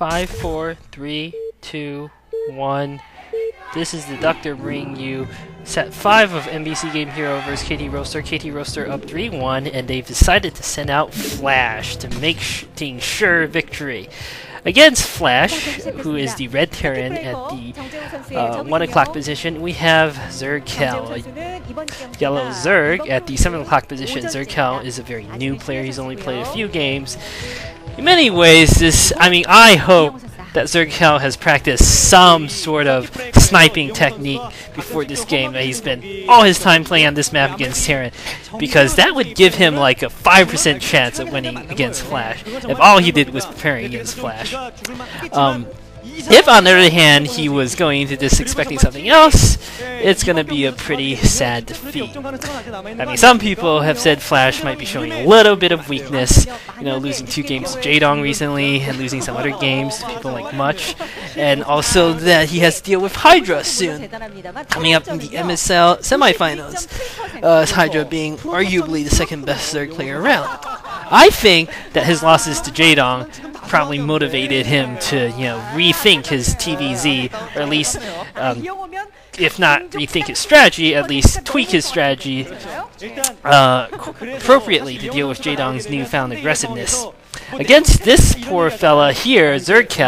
5, 4, 3, 2, 1. This is Deducter bringing you set 5 of MBCGame Hero vs KT Rolster. KT Rolster up 3-1, and they've decided to send out Flash to make sure victory against Flash, who is the red Terran at the 1 o'clock position. We have ZerG, yellow ZerG at the 7 o'clock position. ZerG is a very new player. He's only played a few games. In many ways, I hope that ZerG has practiced some sort of sniping technique before this game, that he spent all his time playing on this map against Terran, because that would give him like a 5% chance of winning against Flash if all he did was preparing against Flash. If, on the other hand, he was going into this expecting something else, it's going to be a pretty sad defeat. I mean, some people have said Flash might be showing a little bit of weakness, you know, losing 2 games to J-Dong recently, and losing some other games to people like Much, and also that he has to deal with Hydra soon, coming up in the MSL semifinals, Hydra being arguably the second best ZerG player around. I think that his losses to J-Dong probably motivated him to, you know, rethink his TVZ, or at least, if not rethink his strategy, at least tweak his strategy appropriately to deal with J-Dong's newfound aggressiveness. Against this poor fella here, ZerG,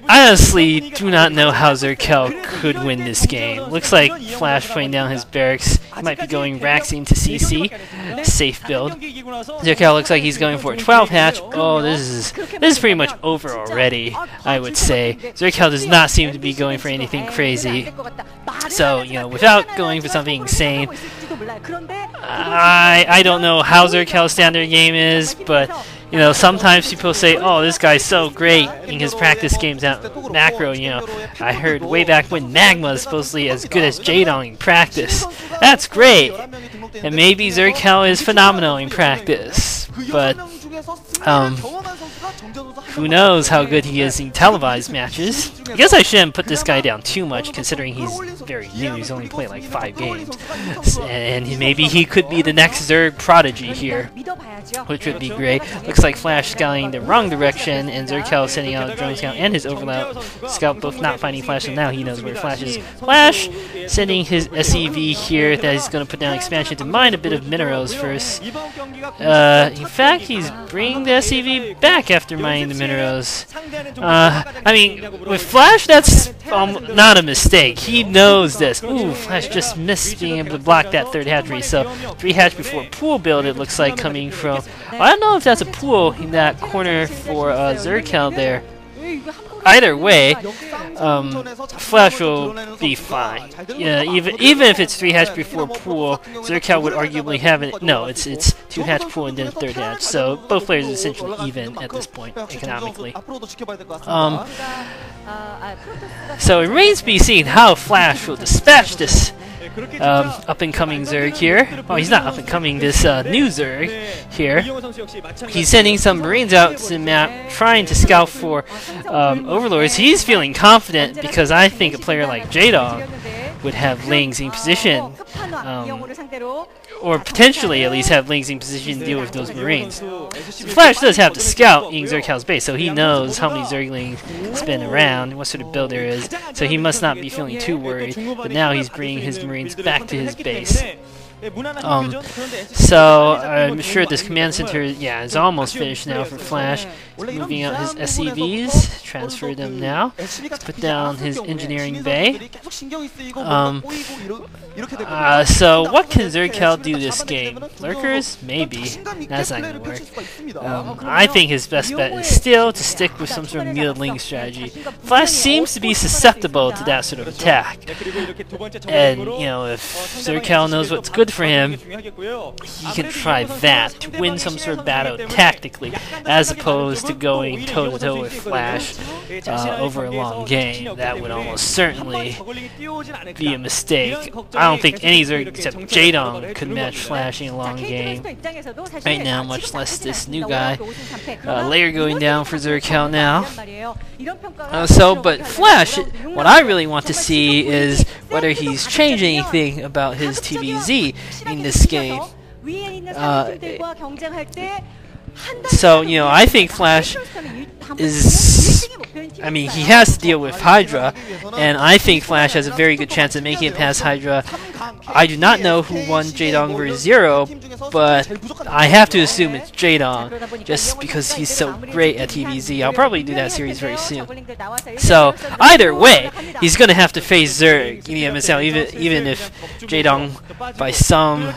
I honestly do not know how ZerG could win this game. Looks like Flash putting down his barracks. He might be going Raxine to CC, safe build. ZerG looks like he's going for a 12 hatch. Oh, this is pretty much over already, I would say. ZerG does not seem to be going for anything crazy. So, you know, without going for something insane, I don't know how ZerG's standard game is, but you know, sometimes people say, "Oh, this guy's so great in his practice games out macro." You know, I heard way back when Magma is supposedly as good as J-Dong in practice. That's great, and maybe ZerG is phenomenal in practice, but who knows how good he is in televised matches. I guess I shouldn't put this guy down too much, considering he's very new. He's only played like 5 games. And maybe he could be the next ZerG prodigy here, which would be great. Looks like Flash scouting the wrong direction, and ZerG sending out a drone scout and his overlap scout, both not finding Flash, and now he knows where Flash is. Flash sending his SEV here that he's going to put down expansion to mine a bit of minerals first. In fact, he's bringing the SEV back after mining the minerals. I mean, with Flash, that's not a mistake. He knows this. Ooh, Flash just missed being able to block that 3rd hatchery. So 3 hatch before pool build, it looks like, coming from. I don't know if that's a pool in that corner for ZerG there. Either way, Flash will be fine. Yeah, even if it's 3 hatch before pool, ZerG would arguably have it. No, it's 2 hatch pool and then 3rd hatch. So both players are essentially even at this point economically. So it remains to be seen how Flash will dispatch this up-and-coming ZerG here. Oh, he's not up-and-coming, this new ZerG here. He's sending some Marines out to the map, trying to scout for Overlords. He's feeling confident because I think a player like J-Dong would have Lings in position, or potentially at least have Lings in position to deal with those Marines. So Flash does have to scout in ZerG's base, so he knows how many ZerGlings spin around, what sort of build there is, so he must not be feeling too worried, but now he's bringing his Marines back to his base. So I'm sure this command center, yeah, is almost finished now for Flash. He's moving out his SEVs, transfer them now, put down his engineering bay. So what can ZerG do this game? Lurkers? Maybe. That's not going to work. I think his best bet is still to stick with some sort of muddling strategy. Flash seems to be susceptible to that sort of attack. And, you know, if ZerG knows what's good for him, he can try that to win some sort of battle tactically, as opposed to going toe-to-toe with Flash over a long game. That would almost certainly be a mistake. I don't think any ZerG except J-Dong could match Flash in a long game right now, much less this new guy. Layer going down for ZerG now. But Flash, what I really want to see is whether he's changed anything about his TVZ in this game. So, you know, I think Flash is... I mean, he has to deal with Hydra, and I think Flash has a very good chance of making it past Hydra. I do not know who won Jaedong vs. Zero, but I have to assume it's Jaedong, just because he's so great at TVZ. I'll probably do that series very soon. So, either way, he's going to have to face ZerG in the MSL, even if Jaedong, by some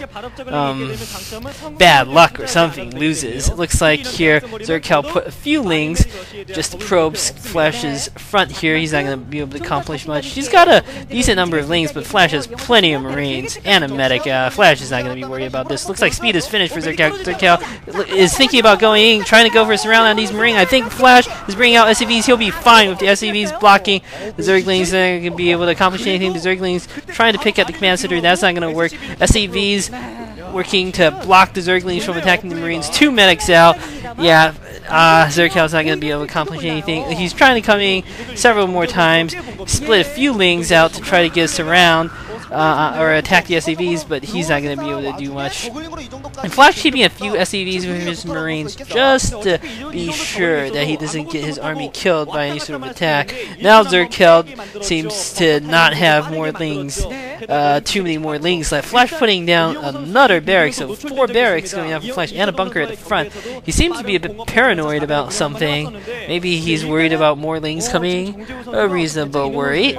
bad luck or something, loses. It looks like here ZerG put a few lings just to probe Flash's front here. He's not going to be able to accomplish much. He's got a decent number of lings, but Flash has plenty of Marines and a medic. Flash is not going to be worried about this. Looks like speed is finished for ZerG. ZerG is thinking about going in, trying to go for a surround on these Marines. I think Flash is bringing out SCVs. He'll be fine with the SCVs blocking the ZerGlings. They're not going to be able to accomplish anything. The ZerGlings trying to pick at the command center. That's not going to work. SCVs working to block the ZerGlings from attacking the Marines. 2 medics out. Yeah, ZerG not going to be able to accomplish anything. He's trying to come in several more times, split a few lings out to try to get us around or attack the SCVs, but he's not going to be able to do much. And Flash keeping a few SCVs with his Marines just to be sure that he doesn't get his army killed by any sort of attack. Now ZerG seems to not have more lings, too many more lings left. Flash putting down another barracks, so 4 barracks going down from Flash and a bunker at the front. He seems to be a bit paranoid about something. Maybe he's worried about more lings coming. A reasonable worry.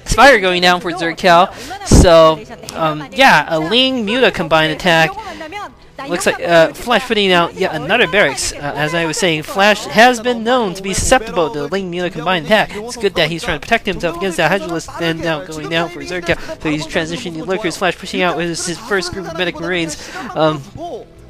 Spire going down for ZerG. So, yeah, a Ling Muta combined attack. Looks like Flash putting out yet another barracks. As I was saying, Flash has been known to be susceptible to the Ling Muta combined attack. It's good that he's trying to protect himself against that Hydra, and now going down for ZerG. So he's transitioning to Lurkers. Flash pushing out with his first group of medic Marines.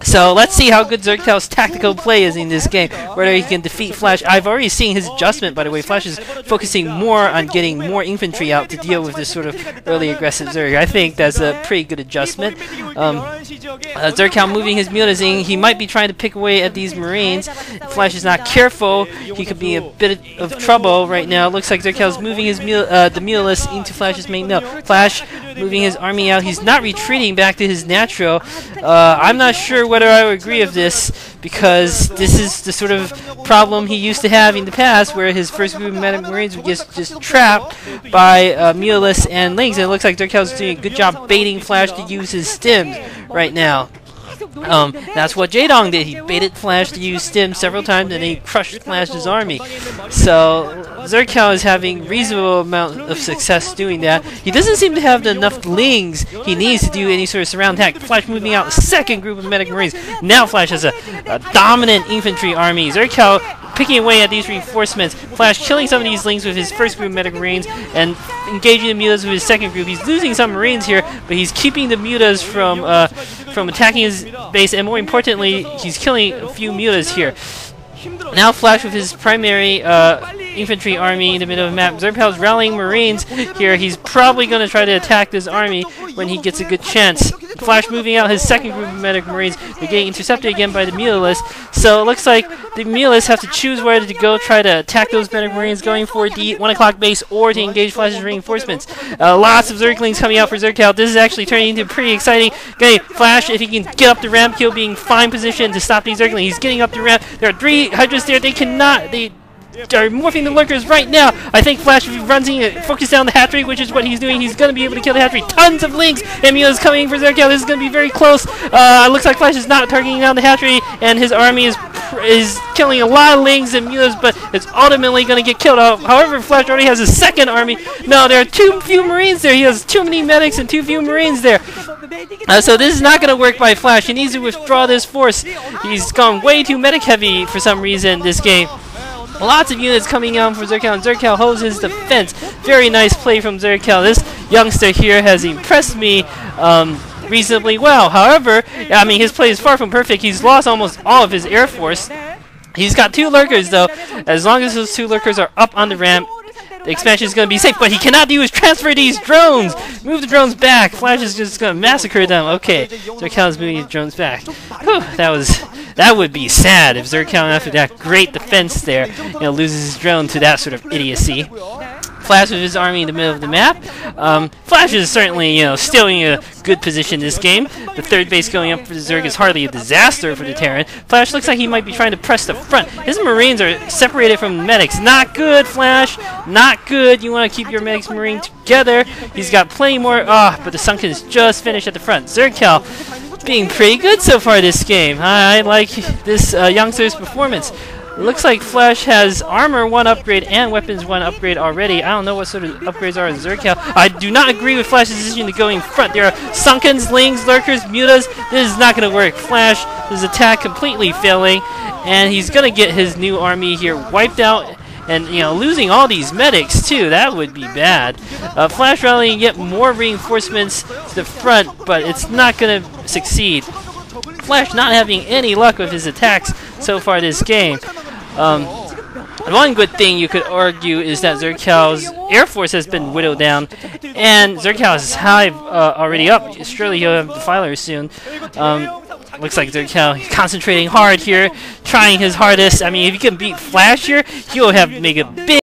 So let's see how good ZerG's tactical play is in this game, whether he can defeat Flash. I've already seen his adjustment, by the way. Flash is focusing more on getting more infantry out to deal with this sort of early aggressive ZerG. I think that's a pretty good adjustment. ZerG moving his mutas in. He might be trying to pick away at these Marines. If Flash is not careful, he could be in a bit of trouble right now. Looks like ZerG is moving his the mutalists into Flash's main node. Flash moving his army out. He's not retreating back to his natural. I'm not sure whether I would agree with this, because this is the sort of problem he used to have in the past, where his first group of medic Marines would get just trapped by mutalists and lings, and it looks like ZerG is doing a good job baiting Flash to use his stims right now. That's what Jaedong did. He baited Flash to use Stim several times, and he crushed Flash's army. So ZerG is having reasonable amount of success doing that. He doesn't seem to have enough lings he needs to do any sort of surround attack. Flash moving out a second group of medic Marines. Now Flash has a dominant infantry army. ZerG picking away at these reinforcements. Flash killing some of these lings with his first group of medic Marines and engaging the mutas with his second group. He's losing some Marines here, but he's keeping the mutas from attacking his base, and more importantly, he's killing a few mutas here. Now Flash with his primary infantry army in the middle of the map. ZerG is rallying Marines here. He's probably going to try to attack this army when he gets a good chance. Flash moving out his second group of medic Marines. They're getting intercepted again by the mutalists. So it looks like the mutalists have to choose whether to go try to attack those medic Marines going for the 1 o'clock base, or to engage Flash's reinforcements. Lots of ZerGlings coming out for ZerG. This is actually turning into a pretty exciting game. Flash, if he can get up the ramp, he'll be in fine position to stop these ZerGlings. He's getting up the ramp. There are 3 Hydras there. They cannot... They are morphing the lurkers right now. I think Flash, if he runs in, focus down the hatchery, which is what he's doing, he's going to be able to kill the hatchery. Tons of lings, and Mula's coming for ZerG. This is going to be very close. Looks like Flash is not targeting down the hatchery, and his army is killing a lot of lings and mulas, but it's ultimately going to get killed. However, Flash already has a second army. No, there are too few Marines there. He has too many medics and too few Marines there. So this is not going to work by Flash. He needs to withdraw this force. He's gone way too medic heavy for some reason this game. Lots of units coming out for ZerG, and ZerG holds his defense. Very nice play from ZerG. This youngster here has impressed me reasonably well. However, I mean, his play is far from perfect. He's lost almost all of his air force. He's got 2 lurkers, though. As long as those 2 lurkers are up on the ramp, the expansion is going to be safe. But he cannot do is transfer these drones. Move the drones back. Flash is just going to massacre them. Okay, ZerG is moving his drones back. Whew, that would be sad if ZerG, after that great defense there, loses his drone to that sort of idiocy. Flash with his army in the middle of the map. Flash is certainly, you know, still in a good position in this game. The third base going up for the ZerG is hardly a disaster for the Terran. Flash looks like he might be trying to press the front. His Marines are separated from the medics. Not good, Flash. Not good. You want to keep your medics Marine together. He's got plenty more. But the Sunkens just finished at the front. ZerG being pretty good so far this game. I like this youngster's performance. It looks like Flash has armor 1 upgrade and weapons 1 upgrade already. I don't know what sort of upgrades are in ZerG. I do not agree with Flash's decision to go in front. There are Sunkens, Lings, Lurkers, Mutas. This is not going to work. Flash, his attack completely failing, and he's going to get his new army here wiped out. And, you know, losing all these medics, too, that would be bad. Flash rallying get more reinforcements to the front, but it's not going to succeed. Flash not having any luck with his attacks so far this game. One good thing you could argue is that ZerG's Air Force has been whittled down, and ZerG is high already up. Surely he'll have the Defiler soon. Looks like ZerG concentrating hard here, trying his hardest. I mean, if he can beat Flash here, he'll have make a big